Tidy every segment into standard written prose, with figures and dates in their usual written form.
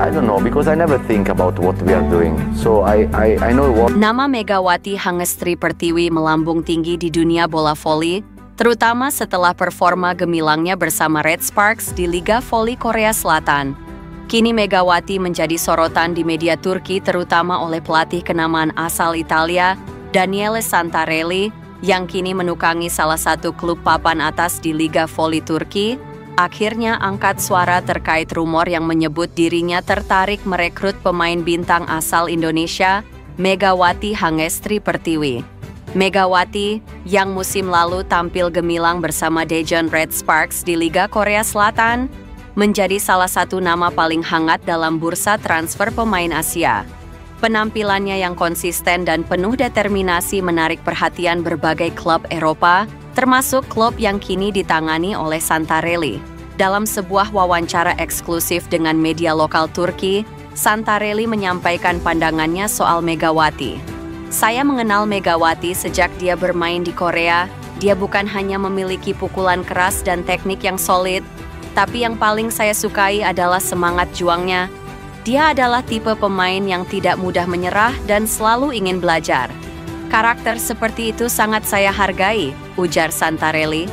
I don't know, because I never think about what we are doing. So I know what. Nama Megawati Hangestri Pertiwi melambung tinggi di dunia bola voli, terutama setelah performa gemilangnya bersama Red Sparks di Liga Voli Korea Selatan. Kini Megawati menjadi sorotan di media Turki terutama oleh pelatih kenamaan asal Italia, Daniele Santarelli, yang kini menukangi salah satu klub papan atas di Liga Voli Turki, akhirnya angkat suara terkait rumor yang menyebut dirinya tertarik merekrut pemain bintang asal Indonesia, Megawati Hangestri Pertiwi. Megawati, yang musim lalu tampil gemilang bersama Daejeon Red Sparks di Liga Korea Selatan, menjadi salah satu nama paling hangat dalam bursa transfer pemain Asia. Penampilannya yang konsisten dan penuh determinasi menarik perhatian berbagai klub Eropa, termasuk klub yang kini ditangani oleh Santarelli. Dalam sebuah wawancara eksklusif dengan media lokal Turki, Santarelli menyampaikan pandangannya soal Megawati. Saya mengenal Megawati sejak dia bermain di Korea. Dia bukan hanya memiliki pukulan keras dan teknik yang solid, tapi yang paling saya sukai adalah semangat juangnya. Dia adalah tipe pemain yang tidak mudah menyerah dan selalu ingin belajar. Karakter seperti itu sangat saya hargai, ujar Santarelli.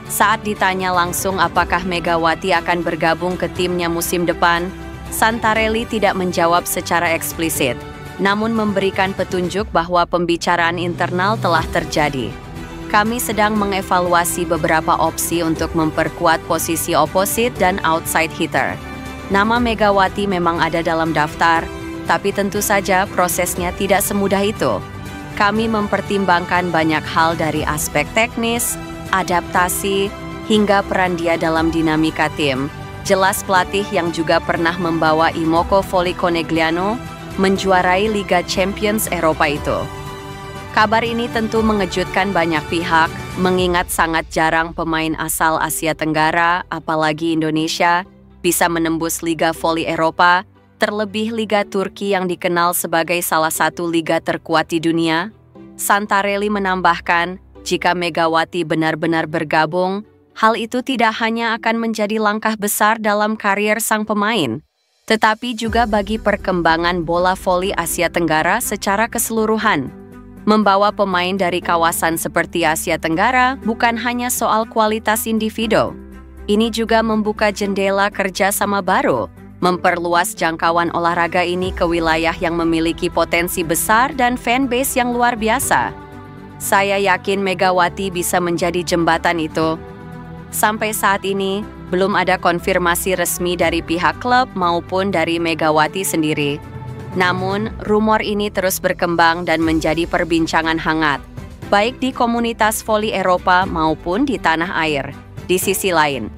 Saat ditanya langsung apakah Megawati akan bergabung ke timnya musim depan, Santarelli tidak menjawab secara eksplisit, namun memberikan petunjuk bahwa pembicaraan internal telah terjadi. Kami sedang mengevaluasi beberapa opsi untuk memperkuat posisi oposit dan outside hitter. Nama Megawati memang ada dalam daftar, tapi tentu saja prosesnya tidak semudah itu. Kami mempertimbangkan banyak hal dari aspek teknis, adaptasi, hingga peran dia dalam dinamika tim. Jelas pelatih yang juga pernah membawa Imoco Voli Conegliano menjuarai Liga Champions Eropa itu. Kabar ini tentu mengejutkan banyak pihak, mengingat sangat jarang pemain asal Asia Tenggara, apalagi Indonesia, bisa menembus Liga Voli Eropa, terlebih Liga Turki yang dikenal sebagai salah satu liga terkuat di dunia. Santarelli menambahkan, jika Megawati benar-benar bergabung, hal itu tidak hanya akan menjadi langkah besar dalam karier sang pemain, tetapi juga bagi perkembangan bola voli Asia Tenggara secara keseluruhan. Membawa pemain dari kawasan seperti Asia Tenggara bukan hanya soal kualitas individu. Ini juga membuka jendela kerja sama baru, memperluas jangkauan olahraga ini ke wilayah yang memiliki potensi besar dan fanbase yang luar biasa. Saya yakin Megawati bisa menjadi jembatan itu. Sampai saat ini, belum ada konfirmasi resmi dari pihak klub maupun dari Megawati sendiri. Namun, rumor ini terus berkembang dan menjadi perbincangan hangat, baik di komunitas voli Eropa maupun di tanah air. Di sisi lain,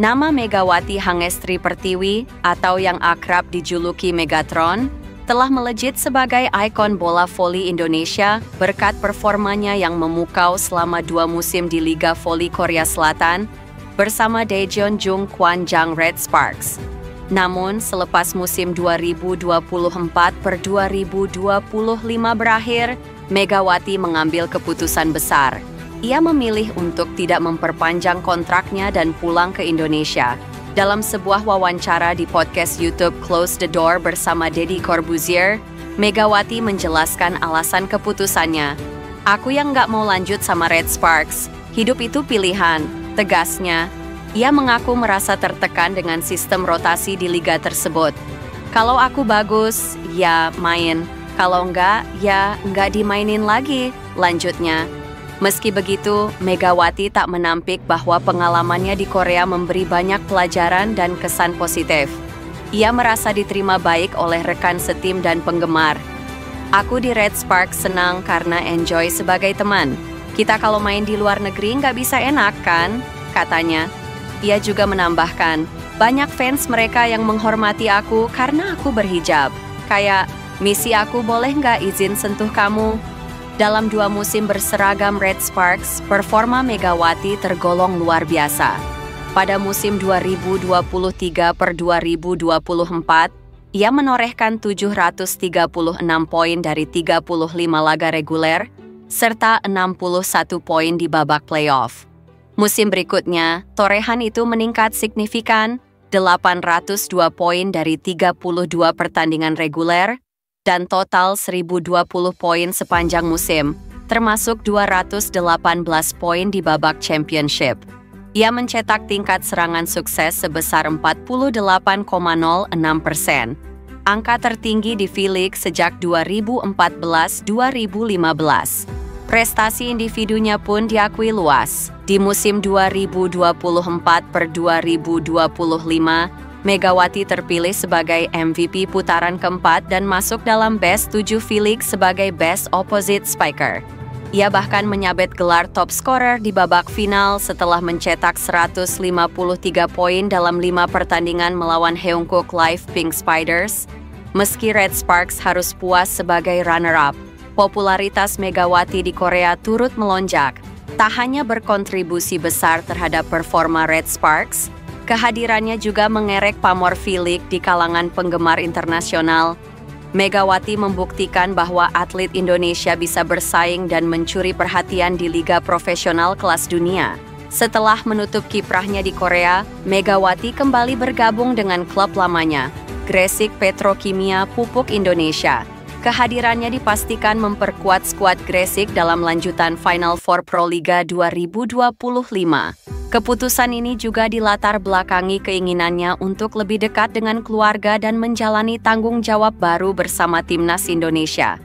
nama Megawati Hangestri Pertiwi atau yang akrab dijuluki Megatron telah melejit sebagai ikon bola voli Indonesia berkat performanya yang memukau selama 2 musim di Liga Voli Korea Selatan bersama Daejeon Jungkwanjang Red Sparks. Namun, selepas musim 2024-2025 berakhir, Megawati mengambil keputusan besar. Ia memilih untuk tidak memperpanjang kontraknya dan pulang ke Indonesia. Dalam sebuah wawancara di podcast YouTube Close the Door bersama Deddy Corbuzier, Megawati menjelaskan alasan keputusannya. Aku yang nggak mau lanjut sama Red Sparks. Hidup itu pilihan, tegasnya. Ia mengaku merasa tertekan dengan sistem rotasi di liga tersebut. Kalau aku bagus, ya main. Kalau enggak, ya enggak dimainin lagi, lanjutnya. Meski begitu, Megawati tak menampik bahwa pengalamannya di Korea memberi banyak pelajaran dan kesan positif. Ia merasa diterima baik oleh rekan setim dan penggemar. Aku di Red Sparks senang karena enjoy sebagai teman. Kita kalau main di luar negeri nggak bisa enak kan, katanya. Ia juga menambahkan, banyak fans mereka yang menghormati aku karena aku berhijab. Kayak, misi aku boleh nggak izin sentuh kamu? Dalam 2 musim berseragam Red Sparks, performa Megawati tergolong luar biasa. Pada musim 2023-2024, ia menorehkan 736 poin dari 35 laga reguler, serta 61 poin di babak playoff. Musim berikutnya, torehan itu meningkat signifikan 802 poin dari 32 pertandingan reguler, dan total 1020 poin sepanjang musim, termasuk 218 poin di babak championship. Ia mencetak tingkat serangan sukses sebesar 48,06%, angka tertinggi di V-League sejak 2014-2015. Prestasi individunya pun diakui luas. Di musim 2024-2025, Megawati terpilih sebagai MVP putaran keempat dan masuk dalam Best 7 V-League sebagai Best Opposite Spiker. Ia bahkan menyabet gelar top scorer di babak final setelah mencetak 153 poin dalam 5 pertandingan melawan Haeunkook Live Pink Spiders. Meski Red Sparks harus puas sebagai runner-up, popularitas Megawati di Korea turut melonjak. Tak hanya berkontribusi besar terhadap performa Red Sparks, kehadirannya juga mengerek pamor V-League di kalangan penggemar internasional. Megawati membuktikan bahwa atlet Indonesia bisa bersaing dan mencuri perhatian di liga profesional kelas dunia. Setelah menutup kiprahnya di Korea, Megawati kembali bergabung dengan klub lamanya, Gresik Petrokimia Pupuk Indonesia. Kehadirannya dipastikan memperkuat skuad Gresik dalam lanjutan Final Four Proliga 2025. Keputusan ini juga dilatar belakangi keinginannya untuk lebih dekat dengan keluarga dan menjalani tanggung jawab baru bersama Timnas Indonesia.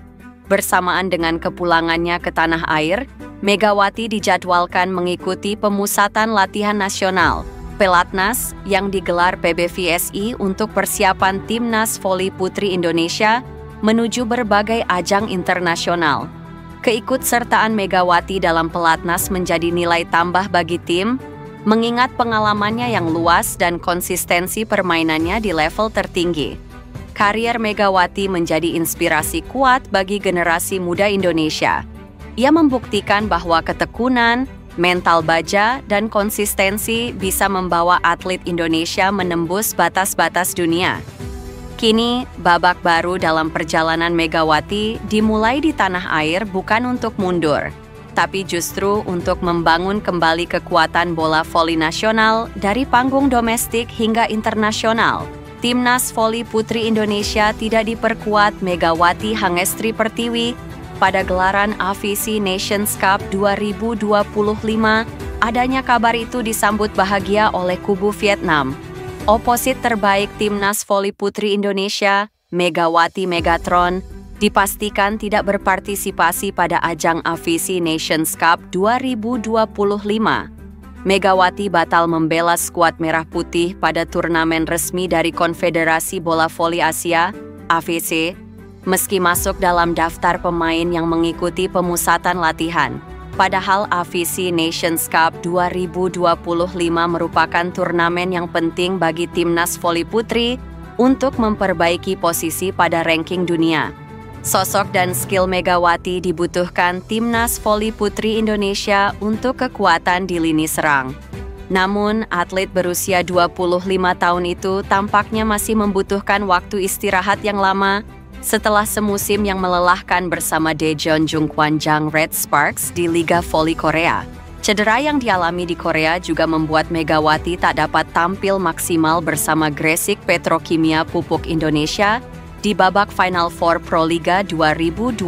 Bersamaan dengan kepulangannya ke tanah air, Megawati dijadwalkan mengikuti pemusatan latihan nasional, Pelatnas, yang digelar PBVSI untuk persiapan Timnas Voli Putri Indonesia menuju berbagai ajang internasional. Keikutsertaan Megawati dalam Pelatnas menjadi nilai tambah bagi tim, mengingat pengalamannya yang luas dan konsistensi permainannya di level tertinggi. Karier Megawati menjadi inspirasi kuat bagi generasi muda Indonesia. Ia membuktikan bahwa ketekunan, mental baja, dan konsistensi bisa membawa atlet Indonesia menembus batas-batas dunia. Kini, babak baru dalam perjalanan Megawati dimulai di tanah air bukan untuk mundur, tapi justru untuk membangun kembali kekuatan bola voli nasional dari panggung domestik hingga internasional. Timnas Voli Putri Indonesia tidak diperkuat Megawati Hangestri Pertiwi pada gelaran AVC Nations Cup 2025. Adanya kabar itu disambut bahagia oleh kubu Vietnam. Oposit terbaik Timnas Voli Putri Indonesia, Megawati Megatron, dipastikan tidak berpartisipasi pada ajang AVC Nations Cup 2025. Megawati batal membela skuad Merah Putih pada turnamen resmi dari Konfederasi Bola Voli Asia, AVC, meski masuk dalam daftar pemain yang mengikuti pemusatan latihan. Padahal AVC Nations Cup 2025 merupakan turnamen yang penting bagi Timnas Voli Putri untuk memperbaiki posisi pada ranking dunia. Sosok dan skill Megawati dibutuhkan Timnas Voli Putri Indonesia untuk kekuatan di lini serang. Namun, atlet berusia 25 tahun itu tampaknya masih membutuhkan waktu istirahat yang lama setelah semusim yang melelahkan bersama Daejeon Jungkwanjang Red Sparks di Liga Voli Korea. Cedera yang dialami di Korea juga membuat Megawati tak dapat tampil maksimal bersama Gresik Petrokimia Pupuk Indonesia di babak Final Four Proliga 2025.